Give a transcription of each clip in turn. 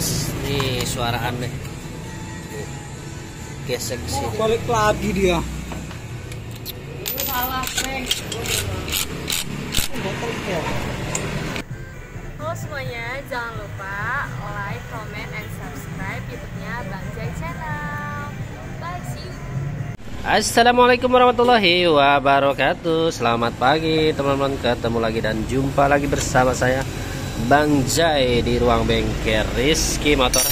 guys, nih suara aneh. Nih, gesek sini. Balik lagi dia. Salah, Neng. Halo semuanya, jangan lupa like, comment, and subscribe YouTube-nya Bang Jai Channel. Bye, see you. Assalamualaikum warahmatullahi wabarakatuh. Selamat pagi teman-teman, ketemu lagi dan jumpa lagi bersama saya Bang Jai di ruang bengkel Rizky Motor.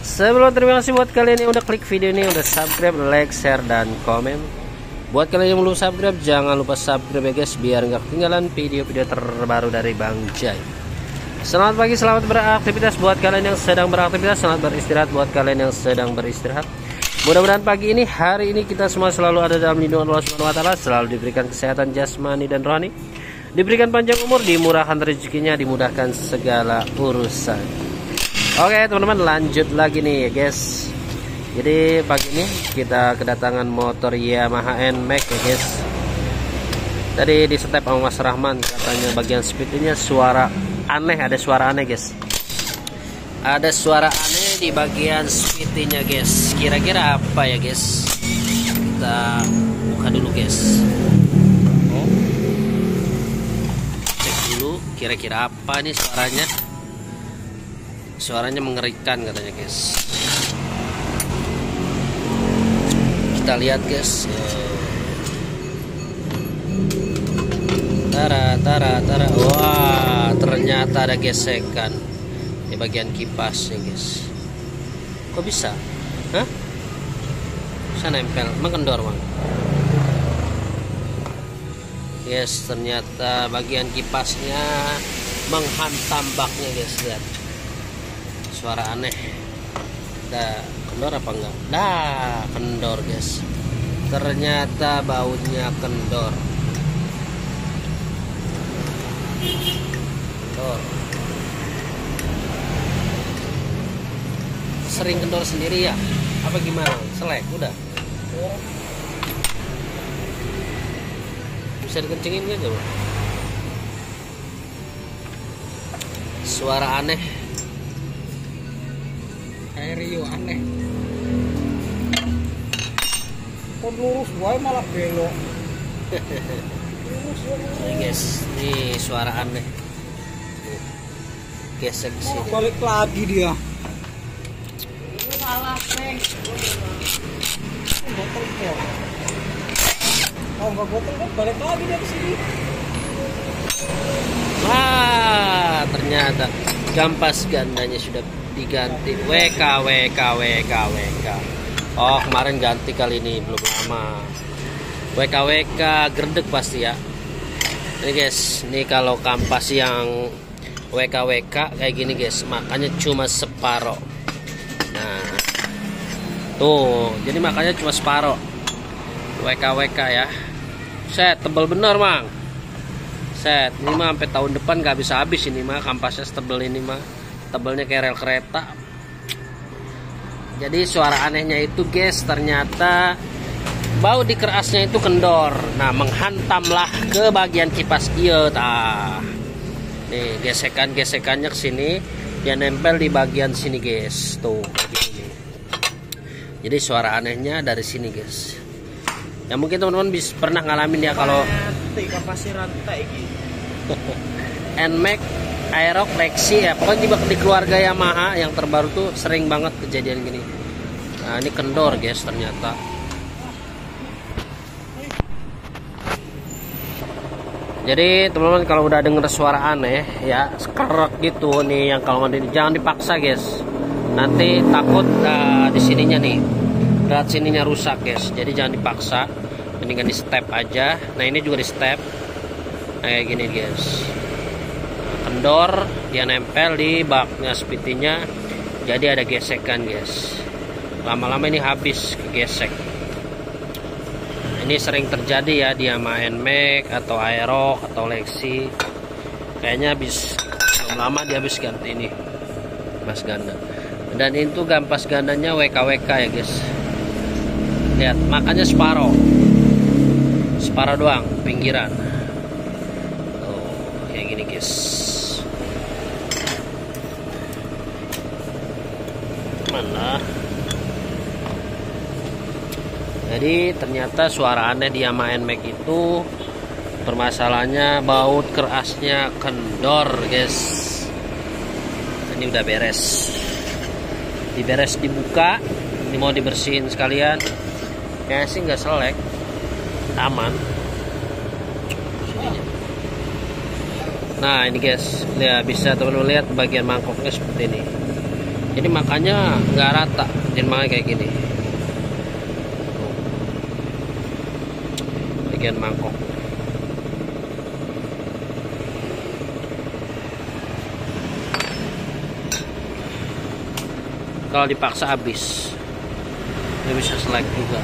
Sebelum terima kasih buat kalian yang udah klik video ini, udah subscribe, like, share, dan komen. Buat kalian yang belum subscribe, jangan lupa subscribe ya guys, biar nggak ketinggalan video-video terbaru dari Bang Jai. Selamat pagi, selamat beraktivitas buat kalian yang sedang beraktivitas, selamat beristirahat buat kalian yang sedang beristirahat. Mudah-mudahan pagi ini, hari ini kita semua selalu ada dalam lindungan Allah Subhanahu wa taala, selalu diberikan kesehatan jasmani dan rohani, diberikan panjang umur, dimurahkan rezekinya, dimudahkan segala urusan. Oke teman-teman, lanjut lagi nih guys. Jadi pagi ini kita kedatangan motor Yamaha NMAX ya guys. Tadi di step sama Mas Rahman, katanya bagian speednya suara aneh, ada suara aneh guys. Ada suara aneh di bagian speednya guys. Kira-kira apa ya guys? Kita buka dulu guys. Cek dulu kira-kira apa nih suaranya. Suaranya mengerikan katanya guys. Kita lihat guys. Tara. Wah, ternyata ada gesekan di bagian kipasnya guys. Kok bisa? Hah? Bisa nempel, emang kendor bang. Yes, ternyata bagian kipasnya menghantam baknya guys. Lihat, suara aneh. Kendor apa enggak? Kendor guys. Ternyata bautnya kendor. Sering kendor sendiri ya? Apa gimana? Selek udah. Bisa dikencengin gak coba? Suara aneh. Rio aneh. Kok lurus wae malah belok. Nih guys, nih suara aneh. Nih, gesek sini. Balik lagi dia. Salah, Neng. Botol kok. Oh nggak botol kan balik lagi dia ke sini. Ternyata kampas gandanya sudah diganti. WK. Oh, kemarin ganti, kali ini belum lama. WK gerdek pasti ya. Ini guys, ini kalau kampas yang WK kayak gini guys, makanya cuma separoh. Nah, tuh, jadi makanya cuma separoh. WK ya. Set, tebel bener mang. Set, ini mah sampai tahun depan gak habis ini mah, kampasnya setebel ini mah. Tebelnya kayak rel kereta. Jadi suara anehnya itu guys, ternyata baut di kerasnya itu kendor. Nah, menghantamlah ke bagian kipas iya tah. Nih, gesekannya ke sini, dia nempel di bagian sini guys. Tuh, begini. Jadi suara anehnya dari sini guys. Ya mungkin teman-teman bisa pernah ngalamin ya kalau NMAX, Aerox, Lexi ya, pokoknya di keluarga Yamaha yang terbaru tuh sering banget kejadian gini. Nah, ini kendor guys ternyata. Jadi teman-teman kalau udah denger suara aneh ya, sekerek gitu nih, yang kalau jangan dipaksa guys. Nanti takut di sininya nih, berat sininya rusak guys. Jadi jangan dipaksa, mendingan di step aja. Nah, ini juga di step. Nah, kayak gini guys. Kendor, dia nempel di baknya speedinya, jadi ada gesekan guys. Lama-lama ini habis kegesek. Ini sering terjadi ya di Yamaha NMAX atau Aerox atau Lexi. Kayaknya belum lama dia habis ganti ini kampas ganda. Dan itu kampas gandanya WK ya guys. Lihat, makanya separoh doang pinggiran. Tuh, kayak gini guys. aman lah. Jadi ternyata suara aneh di Yamaha NMAX itu permasalahannya baut kerasnya kendor, guys. Ini udah beres, dibuka. Ini mau dibersihin sekalian. Kayaknya sih nggak selek, aman. Nah ini guys, lihat, bisa teman-teman lihat bagian mangkoknya seperti ini. Jadi makanya nggak rata, jadi makanya kayak gini. Bagian mangkok. Kalau dipaksa habis, dia bisa selek juga.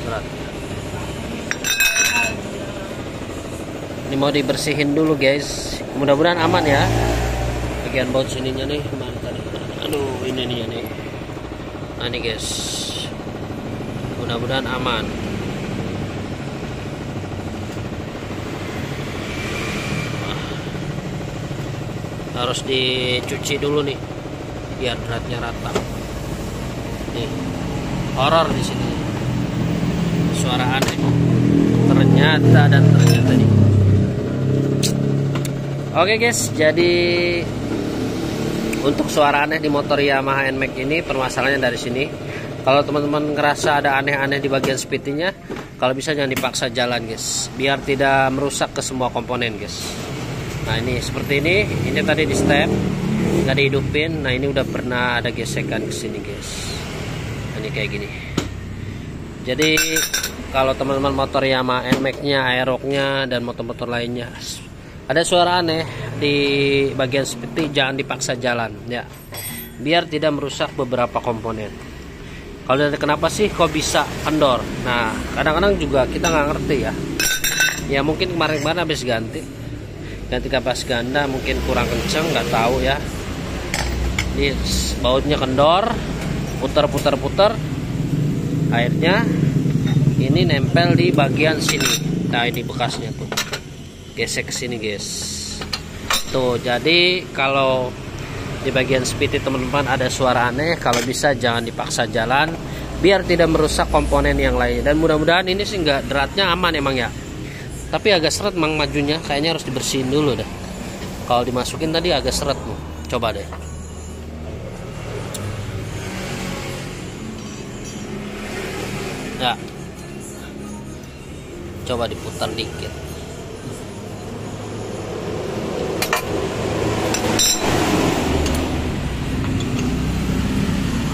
Berat. Ini mau dibersihin dulu guys, mudah-mudahan aman ya. Bagian baut sininya nih mana tadi? Aduh, ini nih. Nah ini guys, mudah-mudahan aman. Harus dicuci dulu nih biar beratnya rata. Nih, horor di sini. Suara aneh. Ternyata nih. Oke guys, jadi untuk suara aneh di motor Yamaha NMAX ini permasalahannya dari sini. Kalau teman-teman ngerasa ada aneh-aneh di bagian speednya, kalau bisa jangan dipaksa jalan guys, biar tidak merusak ke semua komponen guys. Nah ini seperti ini tadi di step, nggak dihidupin. Nah ini udah pernah ada gesekan ke sini guys. Nah, ini kayak gini. Jadi kalau teman-teman motor Yamaha NMAX-nya, Aerox-nya dan motor-motor lainnya ada suara aneh di bagian seperti, jangan dipaksa jalan ya, biar tidak merusak beberapa komponen. Kalau dari kenapa sih kok bisa kendor? Nah kadang-kadang juga kita nggak ngerti ya mungkin kemarin habis ganti kapas ganda, mungkin kurang kenceng, nggak tahu ya. Ini bautnya kendor, putar, akhirnya ini nempel di bagian sini. Nah ini bekasnya tuh, gesek ke sini guys. Tuh, jadi kalau di bagian speed teman-teman ada suara aneh, kalau bisa jangan dipaksa jalan biar tidak merusak komponen yang lainnya. Dan mudah-mudahan ini sih nggak, deratnya aman emang ya. Tapi agak seret mang majunya, kayaknya harus dibersihin dulu dah. Kalau dimasukin tadi agak seret tuh. Coba deh. Ya. Coba diputar dikit.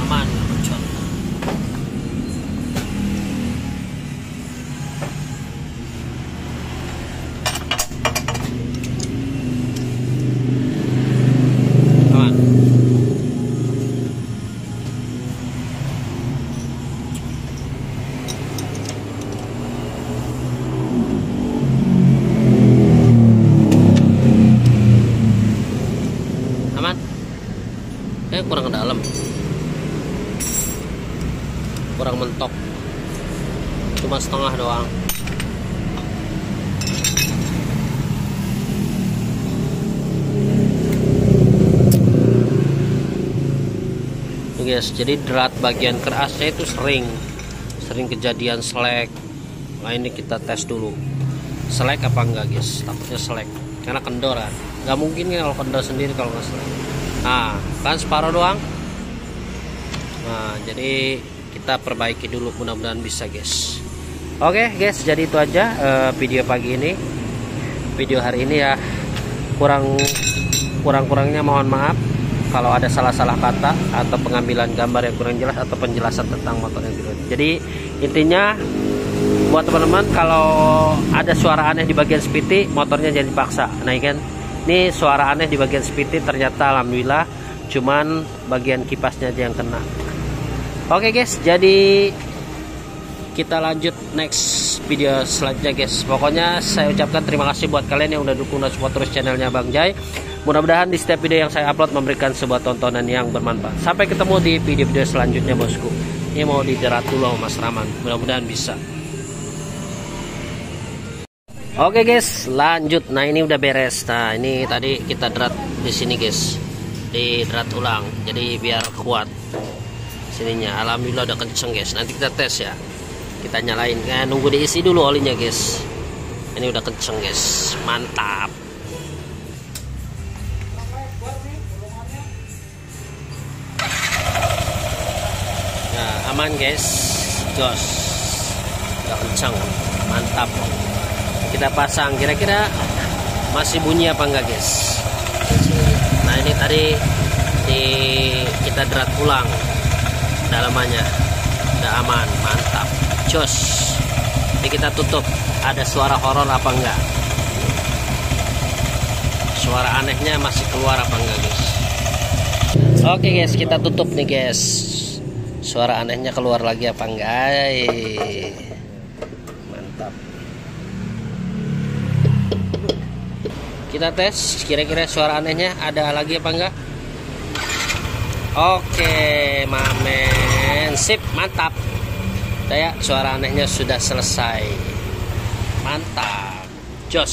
Aman, bocor. Aman. Kurang ke dalam, kurang mentok, cuma setengah doang. Guys, jadi derat bagian kerasnya itu sering kejadian selek. Nah ini kita tes dulu selek apa enggak guys, takutnya selek karena kendor kan, nggak mungkin ya kalau kendor sendiri kalau nggak selek. Nah kan separuh doang. Nah jadi kita perbaiki dulu, mudah-mudahan bisa guys. Oke guys, jadi itu aja video pagi ini, video hari ini ya. Kurang-kurangnya mohon maaf kalau ada salah-salah kata atau pengambilan gambar yang kurang jelas atau penjelasan tentang motor yang jelas. Jadi intinya buat teman-teman, kalau ada suara aneh di bagian spiti, motornya jangan dipaksa. Nah kan, ini suara aneh di bagian spiti, ternyata alhamdulillah cuman bagian kipasnya aja yang kena. Oke guys, jadi kita lanjut next video selanjutnya guys. Pokoknya saya ucapkan terima kasih buat kalian yang udah dukung dan support terus channelnya Bang Jai. Mudah-mudahan di setiap video yang saya upload memberikan sebuah tontonan yang bermanfaat. Sampai ketemu di video-video selanjutnya bosku. Ini mau dijerat dulu sama Mas Raman, mudah-mudahan bisa. Oke guys, lanjut. Nah ini udah beres. Nah ini tadi kita derat di sini guys, didrat ulang, jadi biar kuat sininya. Alhamdulillah udah kenceng guys. Nanti kita tes ya, kita nyalain, nunggu diisi dulu olinya guys. Ini udah kenceng guys, mantap. Nah, aman guys, jos, udah kenceng, mantap. Kita pasang, kira-kira masih bunyi apa enggak guys? Nah ini tadi kita drat ulang dalamannya, udah aman, mantap, jos. Ini kita tutup, ada suara horor apa enggak, suara anehnya masih keluar apa enggak guys. Oke guys, kita tutup nih guys, suara anehnya keluar lagi apa enggak. Mantap. Kita tes, kira-kira suara anehnya ada lagi apa enggak. Oke mamen, sip, mantap. Udah ya, suara anehnya sudah selesai. Mantap, jos.